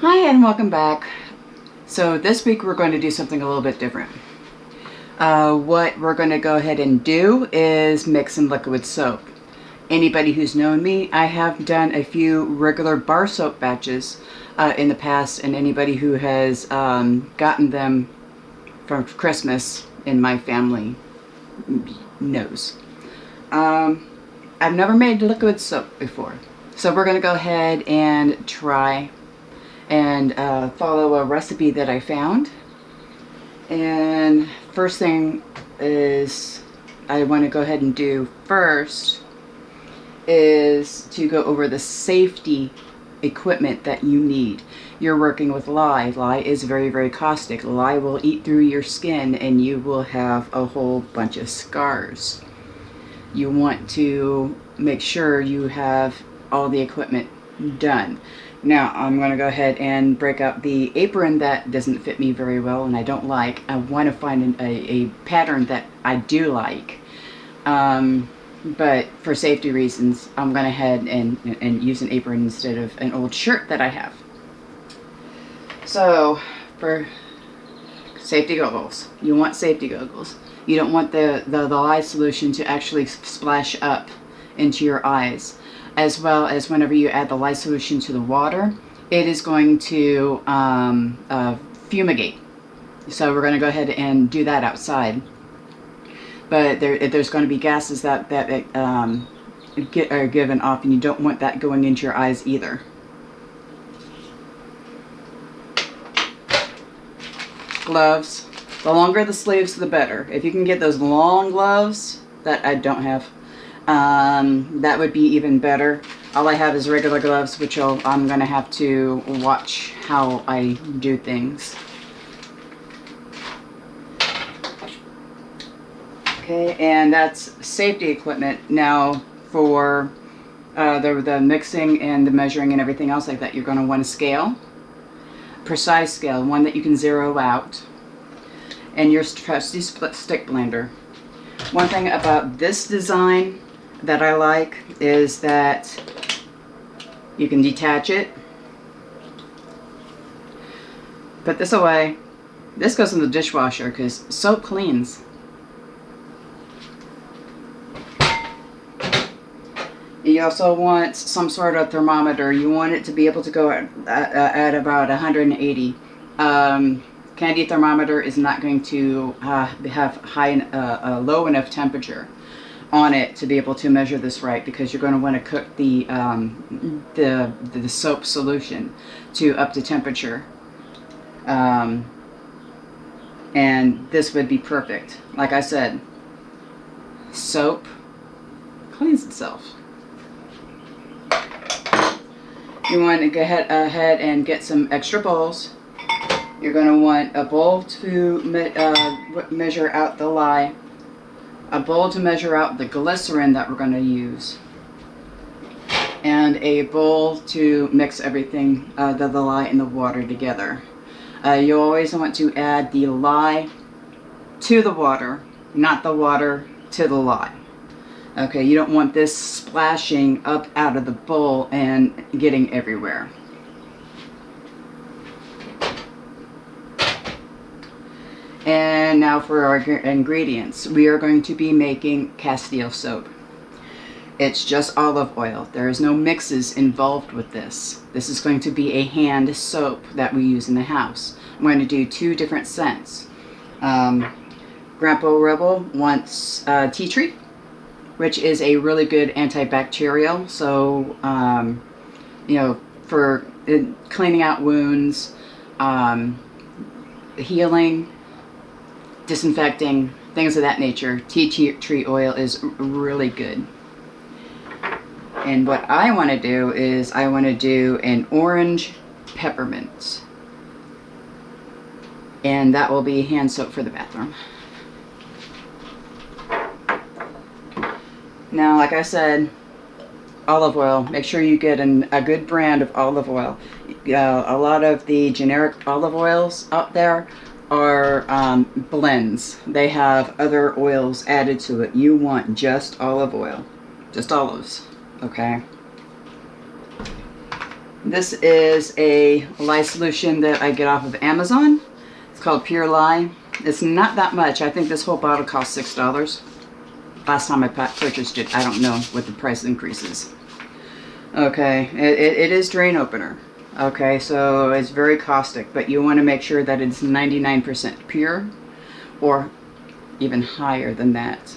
Hi and welcome back. So this week we're going to do something a little bit different. What we're going to go ahead and do is mix some liquid soap. Anybody who's known me, I have done a few regular bar soap batches in the past, and anybody who has gotten them for Christmas in my family knows. I've never made liquid soap before, so we're going to go ahead and try and follow a recipe that I found. And first thing is I want to go ahead and do first is to go over the safety equipment that you need. You're working with lye. Lye is very, very caustic. Lye will eat through your skin and you will have a whole bunch of scars. You want to make sure you have all the equipment done. Now I'm going to go ahead and break out the apron that doesn't fit me very well and I don't like. I want to find a pattern that I do like. But for safety reasons, I'm going to head and use an apron instead of an old shirt that I have. So for safety goggles, you want safety goggles. You don't want the lye solution to actually splash up into your eyes. As well as whenever you add the lye solution to the water, it is going to fumigate. So we're going to go ahead and do that outside. But there's going to be gases that are given off, and you don't want that going into your eyes either. Gloves. The longer the sleeves, the better. If you can get those long gloves that I don't have, that would be even better. All I have is regular gloves, which I'm going to have to watch how I do things. Okay, and that's safety equipment. Now for the mixing and the measuring and everything else like that, you're going to want a scale. Precise scale, one that you can zero out. And your trusty split stick blender. One thing about this design that I like is that you can detach it, put this away. This goes in the dishwasher because soap cleans. You also want some sort of thermometer. You want it to be able to go at about 180. Candy thermometer is not going to have low enough temperature on it to be able to measure this right, because you're going to want to cook the soap solution to up to temperature, and this would be perfect. Like I said, soap cleans itself. You want to go ahead and get some extra bowls. You're going to want a bowl to measure out the lye, a bowl to measure out the glycerin that we're going to use, and a bowl to mix everything, the lye and the water together. You always want to add the lye to the water, not the water to the lye. Okay, you don't want this splashing up out of the bowl and getting everywhere. And now for our ingredients. We are going to be making Castile soap. It's just olive oil. There is no mixes involved with this. This is going to be a hand soap that we use in the house. I'm going to do 2 different scents. Grandpa Rebel wants tea tree, which is a really good antibacterial. So, you know, for cleaning out wounds, healing, disinfecting, things of that nature. Tea tree oil is really good. And what I want to do is I want to do an orange peppermint. And that will be hand soap for the bathroom. Now, like I said, olive oil. Make sure you get a good brand of olive oil. A lot of the generic olive oils out there are blends. They have other oils added to it. You want just olive oil. Just olives. Okay? This is a lye solution that I get off of Amazon. It's called Pure Lye. It's not that much. I think this whole bottle cost $6. Last time I purchased it, I don't know what the price increases. Okay, it is drain opener. Okay, so it's very caustic, but you want to make sure that it's 99% pure or even higher than that.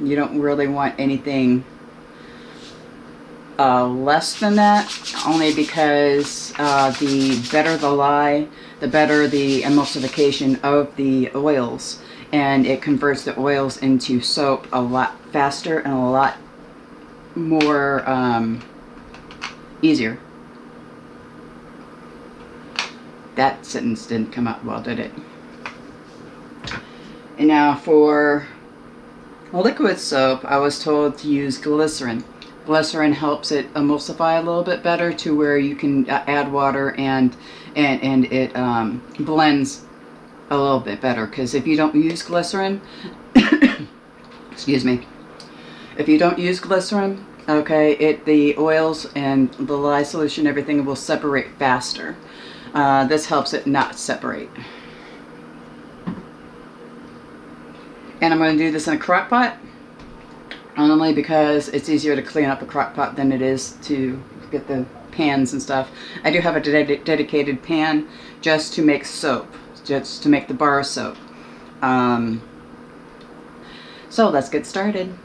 You don't really want anything less than that, only because the better the lye, the better the emulsification of the oils, and it converts the oils into soap a lot faster and a lot more easier. That sentence didn't come out well, did it? And now for liquid soap, I was told to use glycerin. Glycerin helps it emulsify a little bit better to where you can add water and it blends a little bit better. Because if you don't use glycerin, excuse me, if you don't use glycerin, okay, the oils and the lye solution, everything will separate faster. This helps it not separate. And I'm going to do this in a crock pot, only because it's easier to clean up a crock pot than it is to get the pans and stuff. I do have a dedicated pan just to make soap, just to make the bar soap. So let's get started.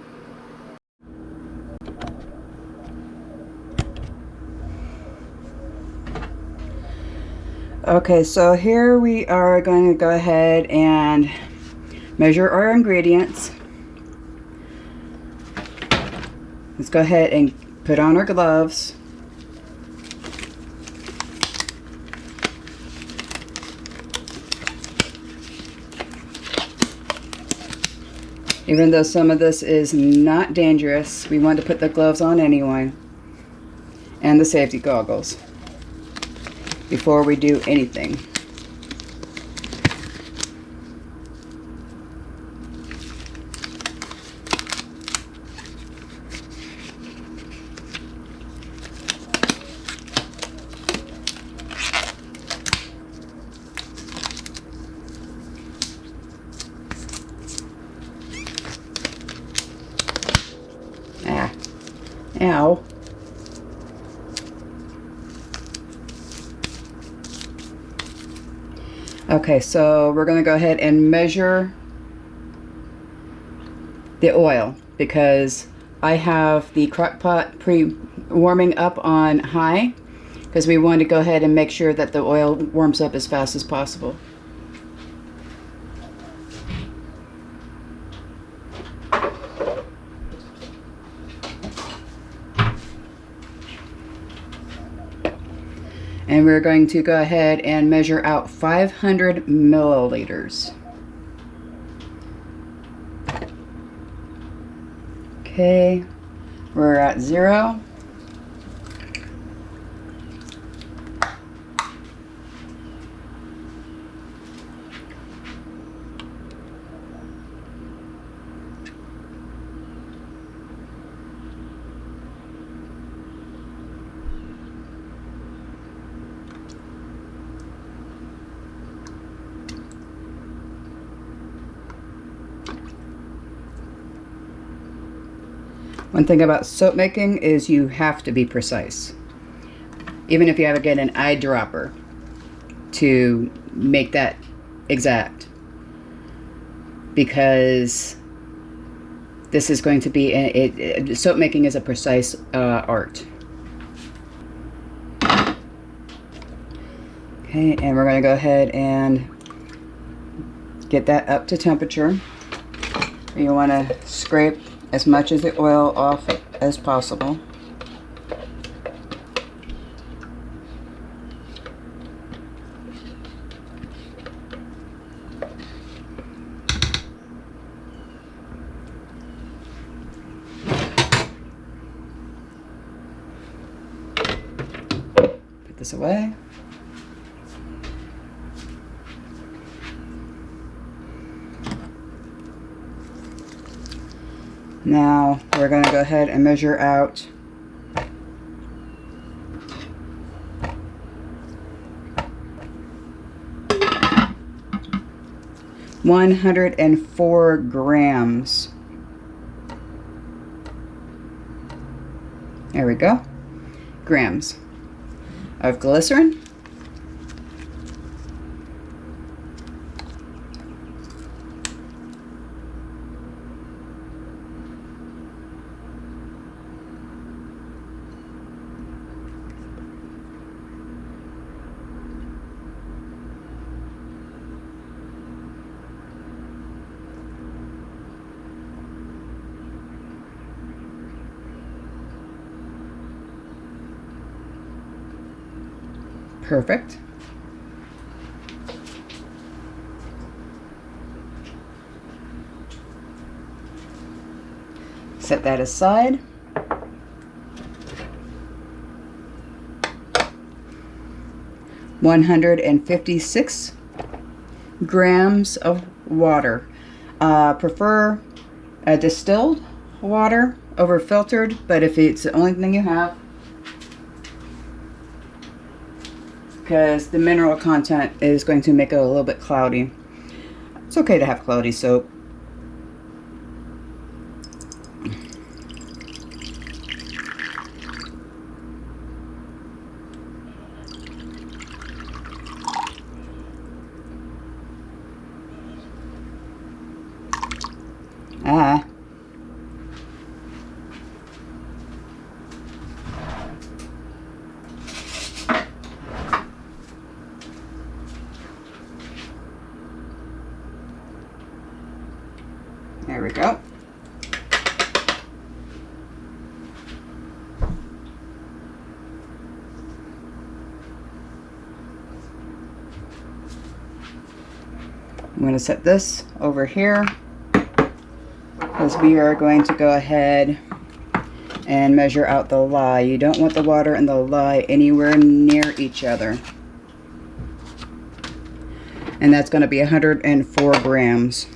Okay, so here we are going to go ahead and measure our ingredients. Let's go ahead and put on our gloves. Even though some of this is not dangerous, we want to put the gloves on anyway. And the safety goggles before we do anything. Ow. Okay, so we're going to go ahead and measure the oil because I have the crock pot warming up on high because we want to go ahead and make sure that the oil warms up as fast as possible. And we're going to go ahead and measure out 500 milliliters. Okay, we're at 0. One thing about soap making is you have to be precise. Even if you have to get an eyedropper to make that exact. Because this is going to be, soap making is a precise art. Okay, and we're going to go ahead and get that up to temperature. You want to scrape as much of the oil off as possible. Put this away. Now we're going to go ahead and measure out 104 grams. There we go. Grams of glycerin. Perfect. Set that aside. $156 grams of water. Prefer distilled water over filtered, but if it's the only thing you have, because the mineral content is going to make it a little bit cloudy. It's okay to have cloudy soap. There we go. I'm going to set this over here because we are going to go ahead and measure out the lye. You don't want the water and the lye anywhere near each other. And that's going to be 104 grams.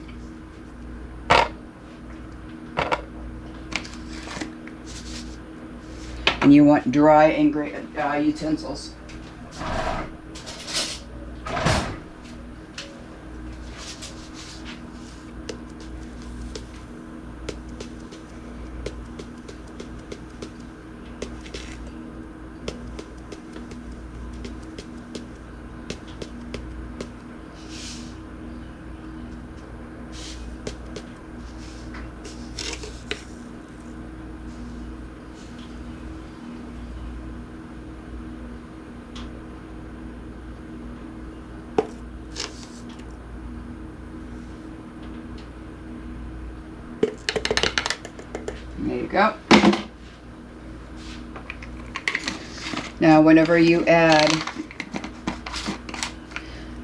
And you want dry and utensils. There you go. Now, whenever you add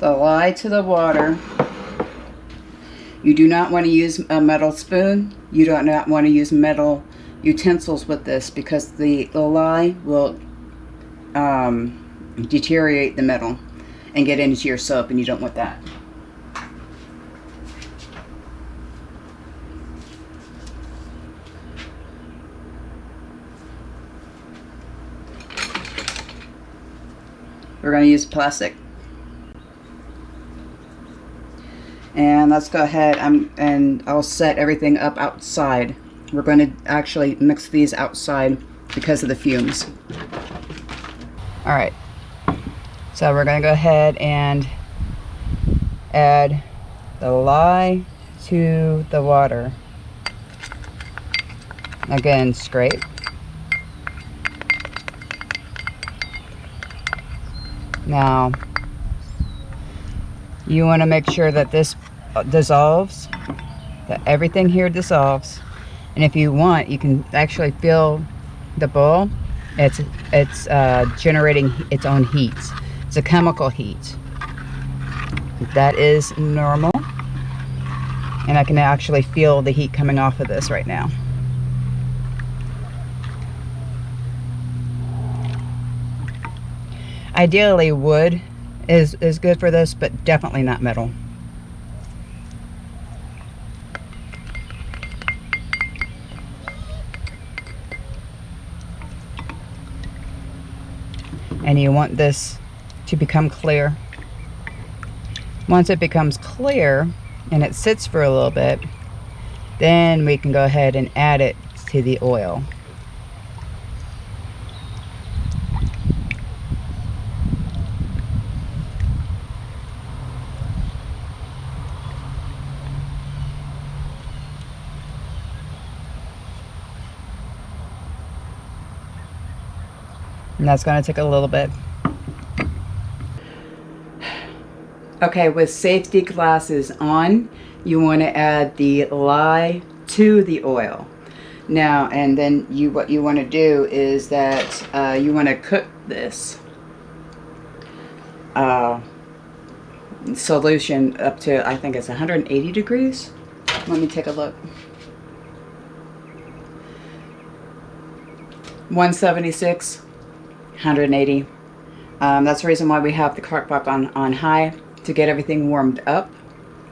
the lye to the water, you do not want to use a metal spoon. You do not want to use metal utensils with this because the lye will deteriorate the metal and get into your soap, and you don't want that. We're going to use plastic. And let's go ahead and I'll set everything up outside. We're going to actually mix these outside because of the fumes. Alright, so we're going to go ahead and add the lye to the water. Again, scrape. Now, you want to make sure that this dissolves, that everything here dissolves. And if you want, you can actually feel the bowl. It's generating its own heat. It's a chemical heat. That is normal. And I can actually feel the heat coming off of this right now. Ideally, wood is good for this, but definitely not metal. And you want this to become clear. Once it becomes clear, and it sits for a little bit, then we can go ahead and add it to the oil. And that's going to take a little bit. Okay, with safety glasses on, you want to add the lye to the oil. Now, and then what you want to do is that you want to cook this solution up to, I think it's 180 degrees. Let me take a look. 176, 180. That's the reason why we have the crock pot on high, to get everything warmed up,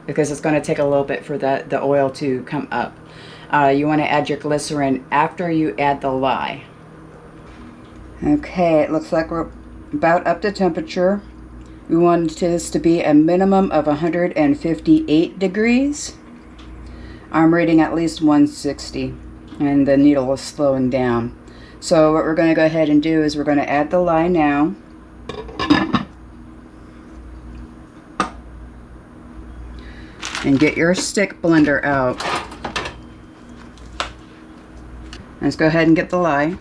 because it's going to take a little bit for the oil to come up. You want to add your glycerin after you add the lye. Okay, it looks like we're about up to temperature. We want this to be a minimum of 158 degrees. I'm reading at least 160, and the needle is slowing down. So what we're going to go ahead and do is we're going to add the lye now. And get your stick blender out. Let's go ahead and get the lye.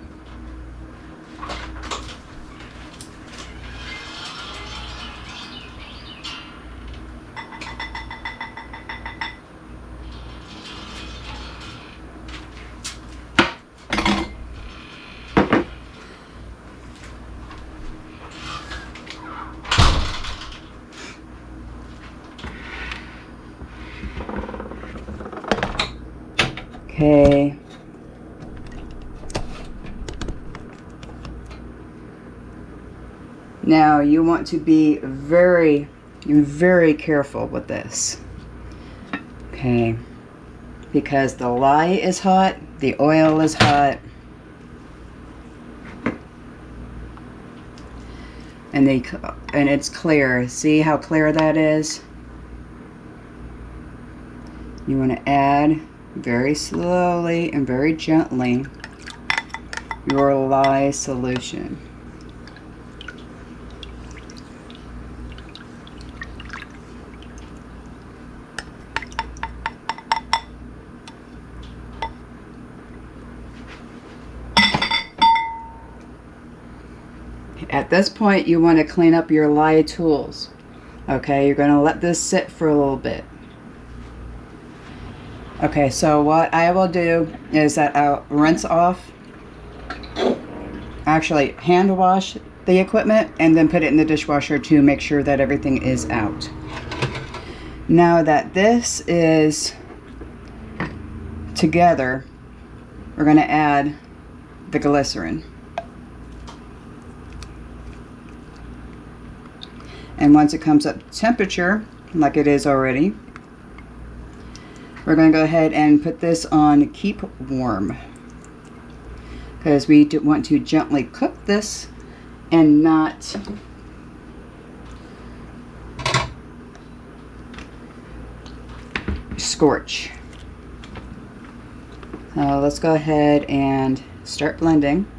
Okay. Now you want to be very, very careful with this. Okay. Because the lye is hot, the oil is hot, and it's clear. See how clear that is? You want to add very slowly and very gently your lye solution. At this point, you want to clean up your lye tools. Okay, you're going to let this sit for a little bit. Okay, so what I will do is that I'll rinse off, actually hand wash the equipment, and then put it in the dishwasher to make sure that everything is out. Now that this is together, we're going to add the glycerin. And once it comes up to temperature, like it is already, we're going to go ahead and put this on keep warm, because we want to gently cook this and not scorch. So let's go ahead and start blending.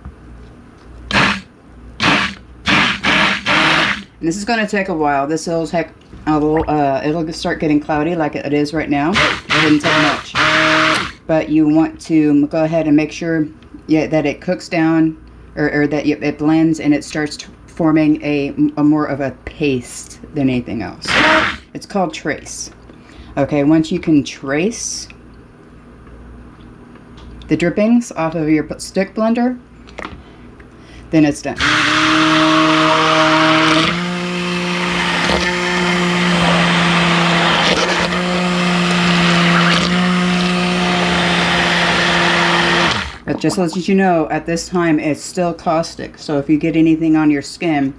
And this is going to take a while. This will take a little, it'll start getting cloudy like it is right now. It didn't take much. But you want to go ahead and make sure that it cooks down, or that it blends and it starts forming a more of a paste than anything else. It's called trace. Okay, once you can trace the drippings off of your stick blender, then it's done. But just to let you know, at this time it's still caustic, so if you get anything on your skin,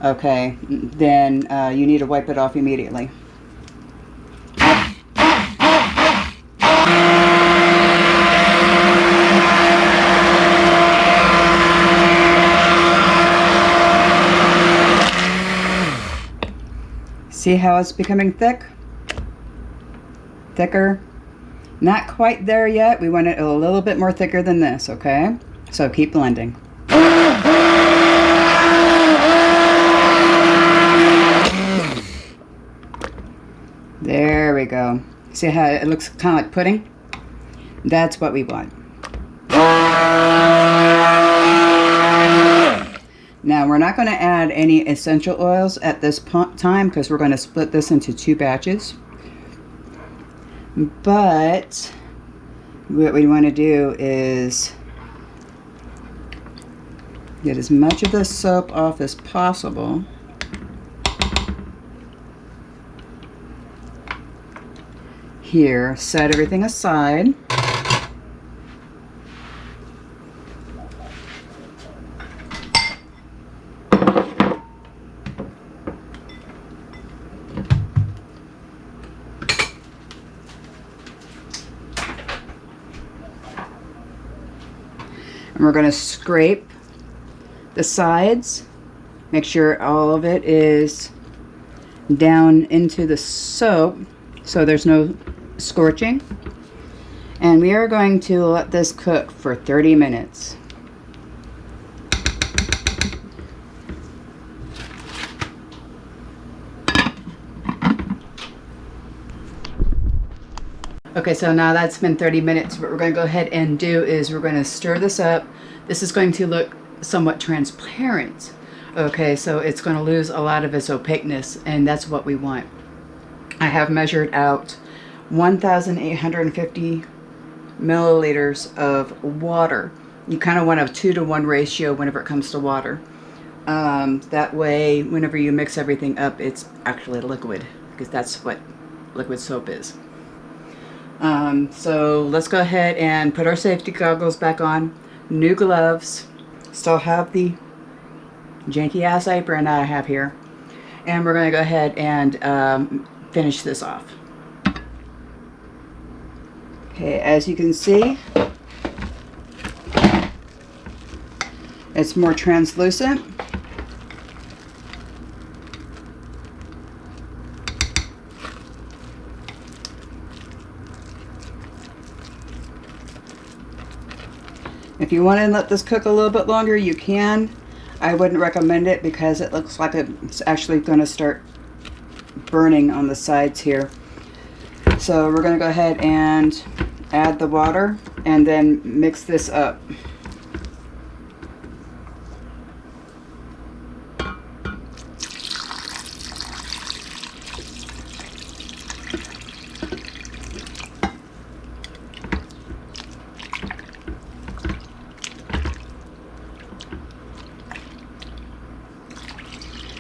okay, then you need to wipe it off immediately. See how it's becoming thick? Thicker. Not quite there yet. We want it a little bit more thicker than this, okay? So keep blending. There we go. See how it looks kind of like pudding? That's what we want. Now we're not going to add any essential oils at this time because we're going to split this into 2 batches. But what we want to do is get as much of the soap off as possible. Here, set everything aside. And we're going to scrape the sides, make sure all of it is down into the soap so there's no scorching. And we are going to let this cook for 30 minutes. Okay, so now that's been 30 minutes. What we're going to go ahead and do is we're going to stir this up. This is going to look somewhat transparent. Okay, so it's going to lose a lot of its opaqueness, and that's what we want. I have measured out 1,850 milliliters of water. You kind of want a 2-to-1 ratio whenever it comes to water. That way, whenever you mix everything up, it's actually liquid, because that's what liquid soap is. So let's go ahead and put our safety goggles back on. New gloves. Still have the janky ass apron that I have here. And we're going to go ahead and finish this off. Okay, as you can see, it's more translucent. If you want to let this cook a little bit longer, you can. I wouldn't recommend it because it looks like it's actually going to start burning on the sides here. So we're going to go ahead and add the water and then mix this up.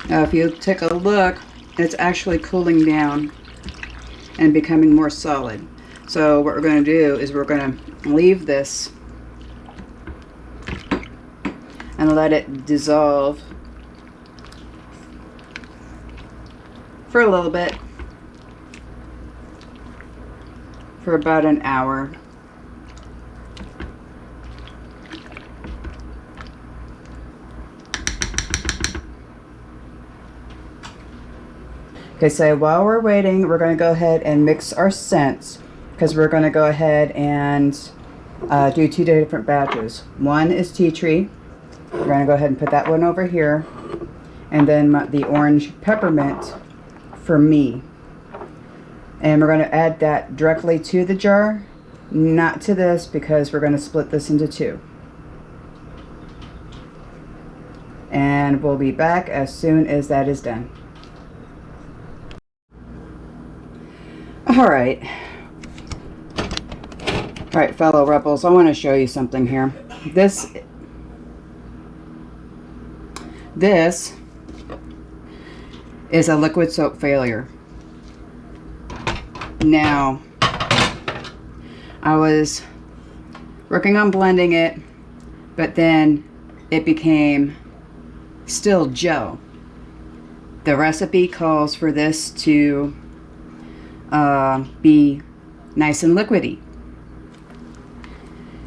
Now if you take a look, it's actually cooling down and becoming more solid. So what we're going to do is we're going to leave this and let it dissolve for a little bit, for about an hour. Okay, so while we're waiting, we're going to go ahead and mix our scents, because we're going to go ahead and do 2 different batches. One is tea tree. We're going to go ahead and put that one over here. And then the orange peppermint for me. And we're going to add that directly to the jar, not to this, because we're going to split this into 2. And we'll be back as soon as that is done. Alright, fellow rebels, I want to show you something here. This is a liquid soap failure. Now, I was working on blending it, but then it became still gel. The recipe calls for this to be nice and liquidy.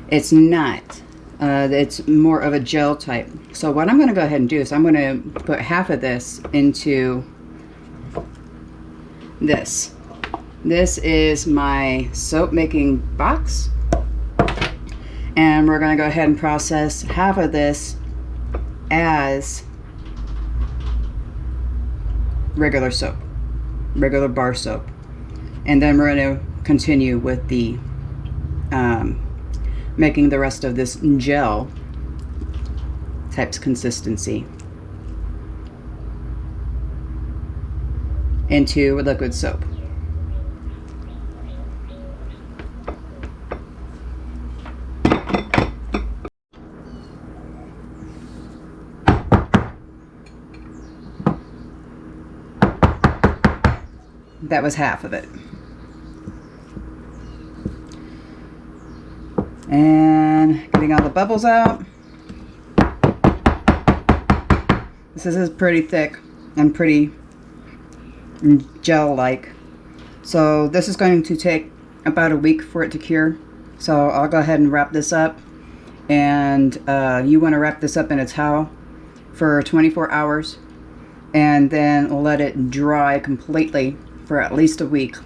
It's not. It's more of a gel type. So what I'm going to go ahead and do is I'm going to put half of this into this. This is my soap making box, and we're going to go ahead and process half of this as regular soap, regular bar soap, and then we're going to continue with the making the rest of this gel type consistency into liquid soap. That was half of it. And getting all the bubbles out. This is pretty thick and pretty gel-like. So this is going to take about a week for it to cure. So I'll go ahead and wrap this up. And you want to wrap this up in a towel for 24 hours. And then let it dry completely for at least a week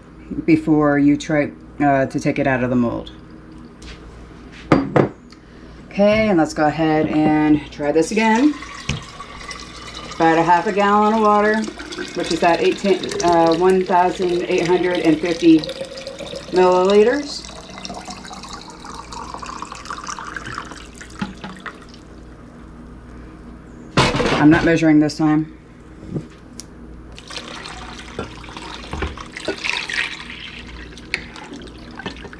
before you try to take it out of the mold. Okay, and let's go ahead and try this again. About a half a gallon of water, which is that 1,850 milliliters. I'm not measuring this time.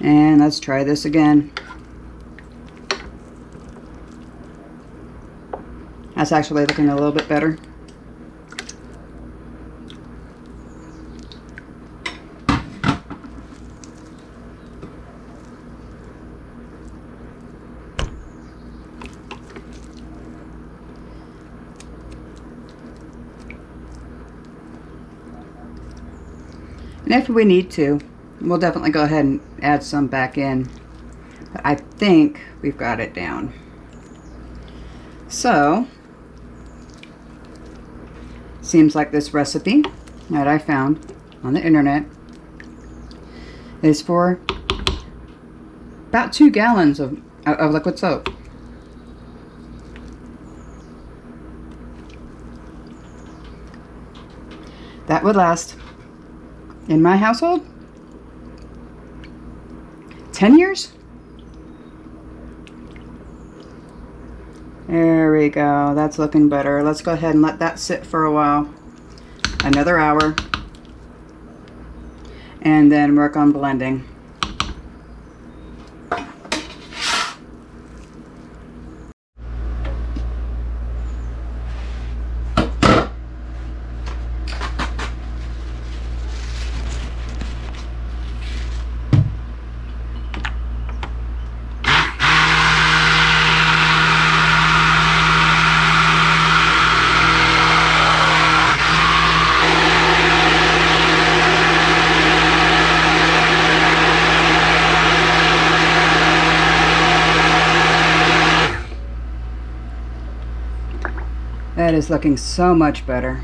And let's try this again. That's actually looking a little bit better. And if we need to, we'll definitely go ahead and add some back in. But I think we've got it down. So, seems like this recipe that I found on the internet is for about 2 gallons of liquid soap. That would last, in my household, 10 years? There we go. That's looking better. Let's go ahead and let that sit for a while. Another hour. And then work on blending. That is looking so much better.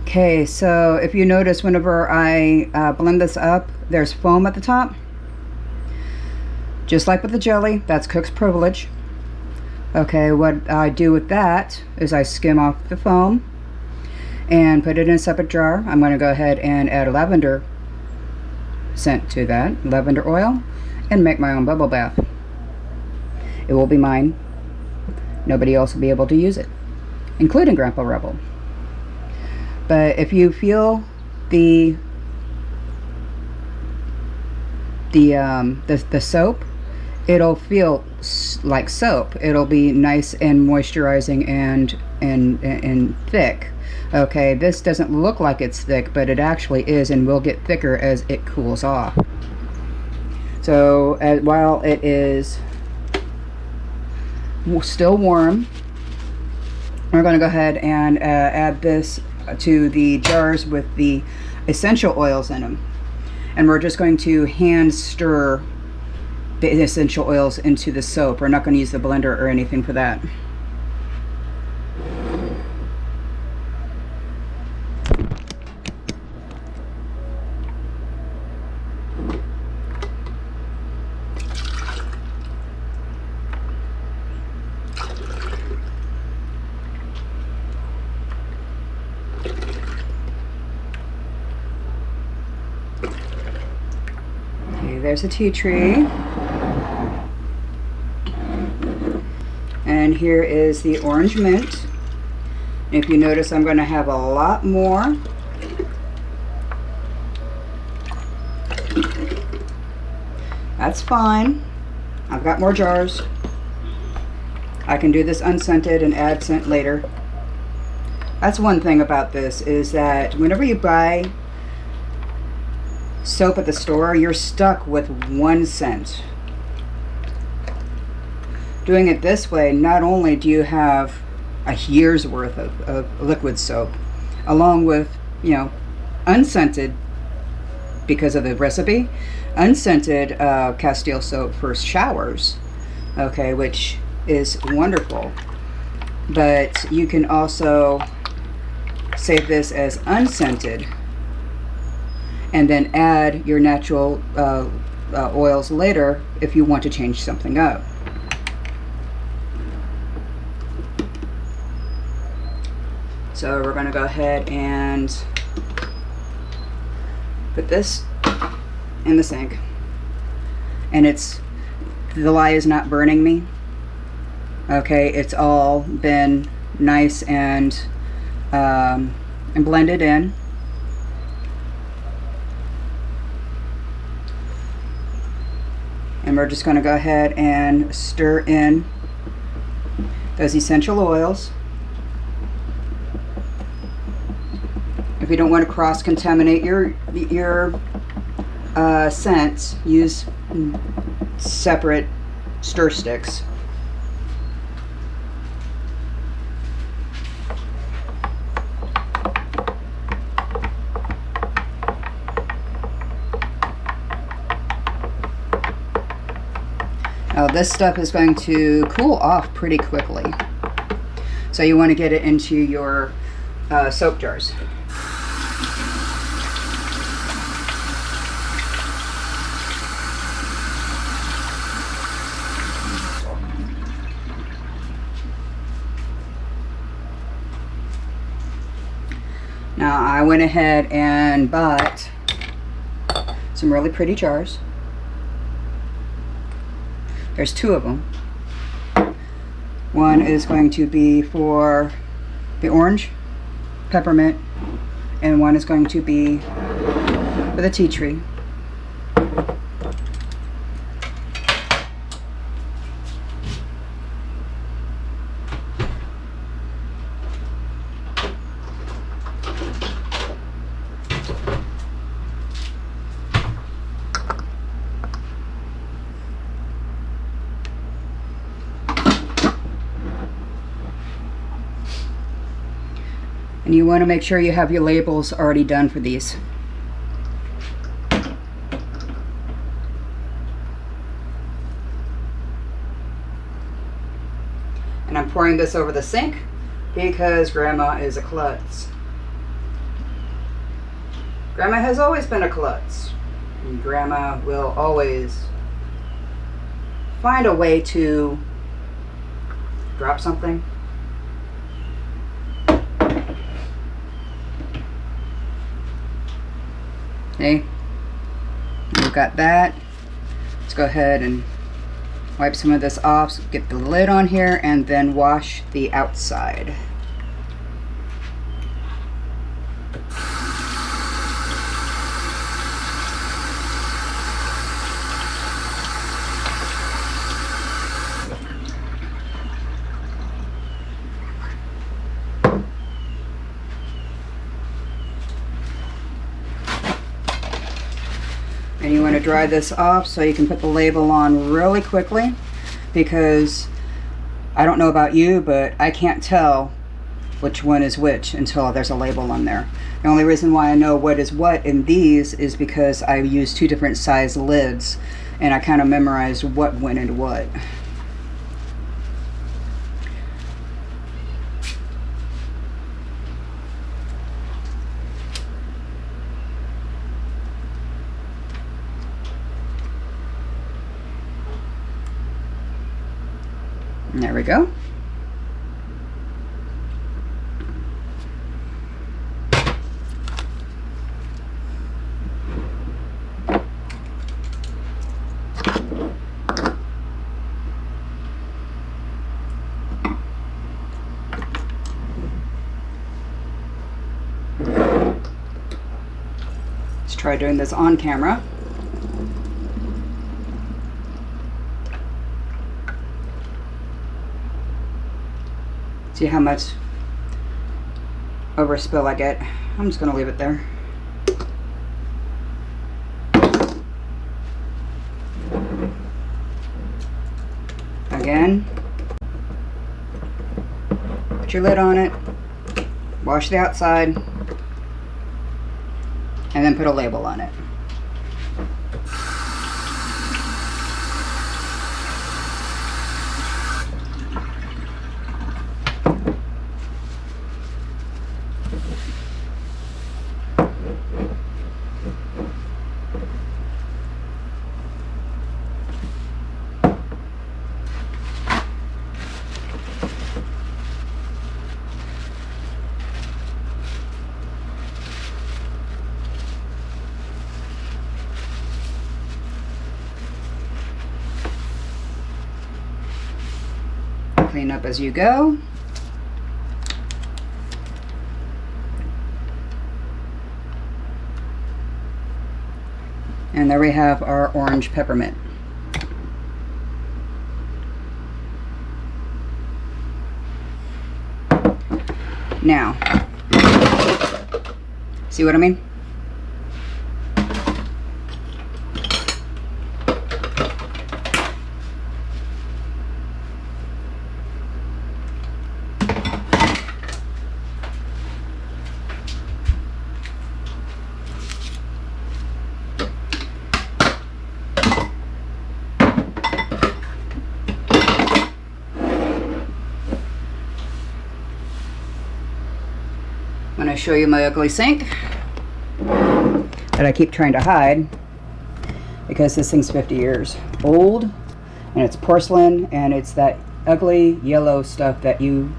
Okay, so if you notice, whenever I blend this up, there's foam at the top. Just like with the jelly, that's cook's privilege. Okay, what I do with that is I skim off the foam and put it in a separate jar. I'm going to go ahead and add lavender scent to that, lavender oil, and make my own bubble bath. It will be mine. Nobody else will be able to use it, including Grandpa Rebel. But if you feel the soap, it'll feel like soap. It'll be nice and moisturizing and thick. Okay, this doesn't look like it's thick, but it actually is, and will get thicker as it cools off. So while it is still warm, we're going to go ahead and add this to the jars with the essential oils in them, and we're just going to hand stir the essential oils into the soap. We're not going to use the blender or anything for that. there's a tea tree. And here is the orange mint. If you notice, I'm going to have a lot more. That's fine. I've got more jars. I can do this unscented and add scent later. That's one thing about this, is that whenever you buy soap at the store, you're stuck with one scent. Doing it this way, not only do you have a year's worth of liquid soap, along with, you know, unscented, because of the recipe, unscented Castile soap for showers, okay, which is wonderful. But you can also save this as unscented and then add your natural oils later if you want to change something up. So we're going to go ahead and put this in the sink, and the lye is not burning me. Okay, it's all been nice and blended in. And we're just going to go ahead and stir in those essential oils. If you don't want to cross-contaminate your scents, use separate stir sticks. Now this stuff is going to cool off pretty quickly, so you want to get it into your soap jars. Now I went ahead and bought some really pretty jars. There's two of them. One is going to be for the orange, peppermint, and one is going to be for the tea tree. And you want to make sure you have your labels already done for these. And I'm pouring this over the sink because Grandma is a klutz. Grandma has always been a klutz. And Grandma will always find a way to drop something. Okay, we've got that. Let's go ahead and wipe some of this off, get the lid on here, and then wash the outside. And you want to dry this off so you can put the label on really quickly, because I don't know about you, but I can't tell which one is which until there's a label on there. The only reason why I know what is what in these is because I use two different size lids, and I kind of memorized what went into what. And there we go. try doing this on camera. See how much overspill I get. I'm just going to leave it there. Again, put your lid on it, wash the outside, and then put a label on it. Clean up as you go. And there we have our orange peppermint. Now, see what I mean? I'm going to show you my ugly sink that I keep trying to hide because this thing's 50 years old and it's porcelain and it's that ugly yellow stuff that you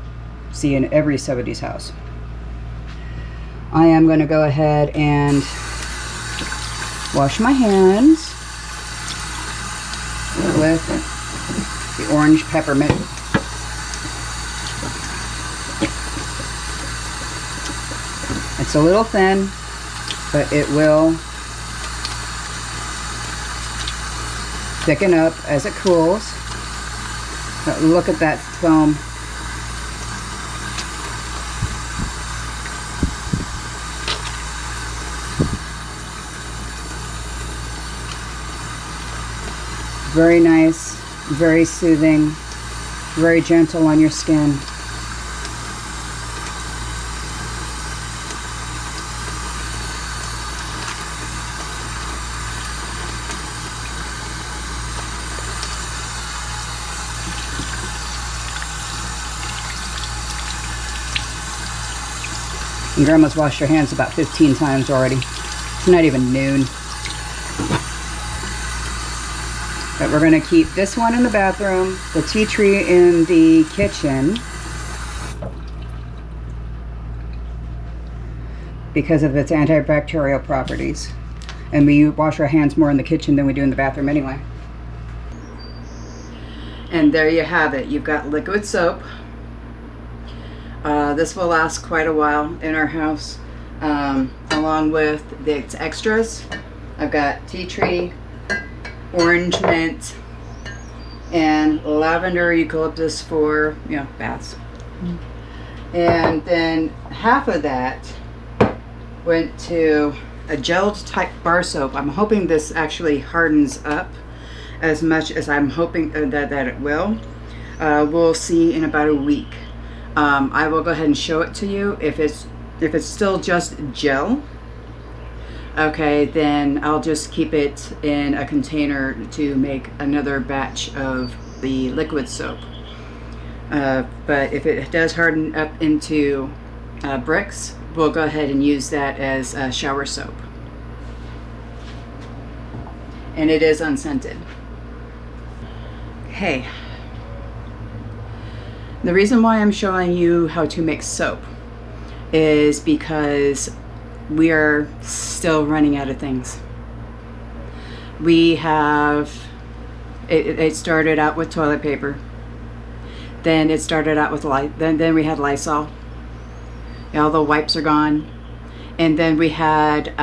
see in every 70s house. I am going to go ahead and wash my hands with the orange peppermint. It's a little thin, but it will thicken up as it cools. But look at that foam. Very nice, very soothing, very gentle on your skin. And Grandma's washed her hands about 15 times already. It's not even noon. But we're going to keep this one in the bathroom, the tea tree in the kitchen, because of its antibacterial properties. And we wash our hands more in the kitchen than we do in the bathroom anyway. And there you have it. You've got liquid soap. This will last quite a while in our house, along with its extras. I've got tea tree, orange mint, and lavender eucalyptus for, you know, baths. And then half of that went to a gelled type bar soap. I'm hoping this actually hardens up as much as I'm hoping that it will. We'll see in about a week. I will go ahead and show it to you. If it's still just gel, okay, then I'll just keep it in a container to make another batch of the liquid soap. But if it does harden up into bricks, we'll go ahead and use that as shower soap. And it is unscented. Okay. The reason why I'm showing you how to make soap is because we are still running out of things. We have, it started out with toilet paper. Then it started out with then we had Lysol. All the wipes are gone. And then we had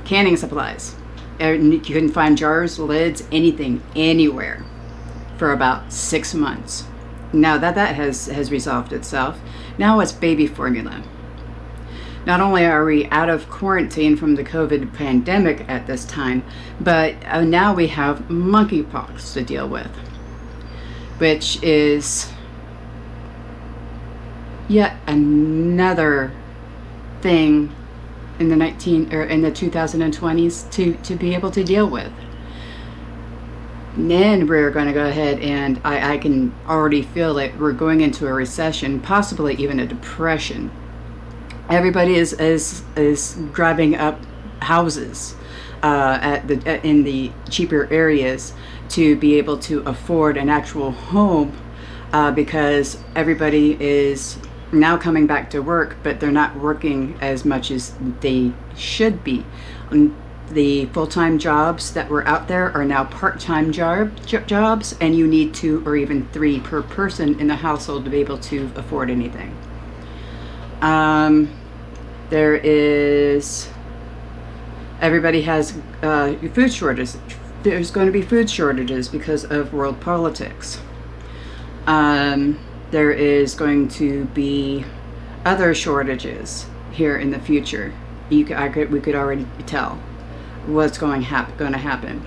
canning supplies. You couldn't find jars, lids, anything, anywhere for about 6 months. Now that has resolved itself, now it's baby formula. Not only are we out of quarantine from the COVID pandemic at this time, but now we have monkeypox to deal with, which is yet another thing in the 2020s to be able to deal with. And then we're going to go ahead, and I can already feel it. We're going into a recession, possibly even a depression. Everybody is driving up houses in the cheaper areas to be able to afford an actual home, because everybody is now coming back to work, but they're not working as much as they should be. The full-time jobs that were out there are now part-time jobs, and you need 2 or even 3 per person in the household to be able to afford anything. Everybody has food shortages. There's going to be food shortages because of world politics. There is going to be other shortages here in the future. We could already tell what's going to happen.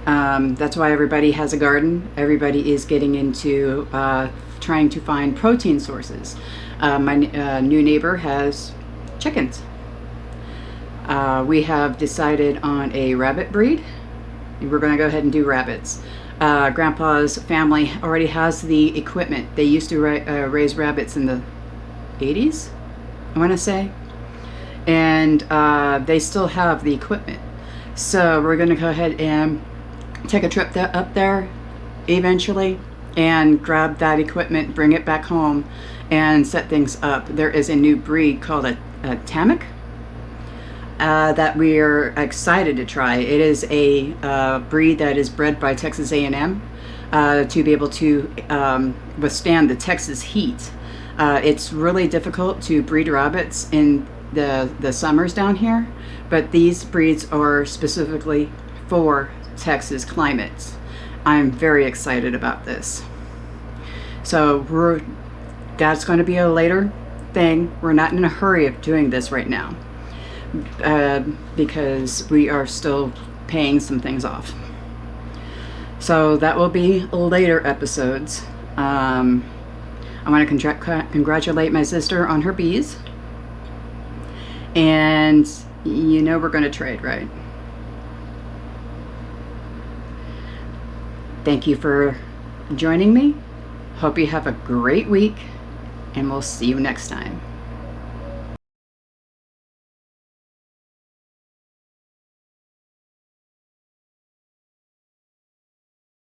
That's why everybody has a garden. Everybody is getting into trying to find protein sources. My new neighbor has chickens. We have decided on a rabbit breed. We're going to go ahead and do rabbits. Grandpa's family already has the equipment. They used to raise rabbits in the 80s, I want to say. And they still have the equipment. So we're going to go ahead and take a trip up there eventually and grab that equipment, bring it back home, and set things up. There is a new breed called a Tamik that we're excited to try. It is a breed that is bred by Texas A&M to be able to withstand the Texas heat. It's really difficult to breed rabbits in the summers down here, but these breeds are specifically for Texas climates. I'm very excited about this. So that's going to be a later thing. We're not in a hurry of doing this right now, because we are still paying some things off. So that will be later episodes. I want to congratulate my sister on her bees. And you know we're going to trade, right? Thank you for joining me. Hope you have a great week, and we'll see you next time.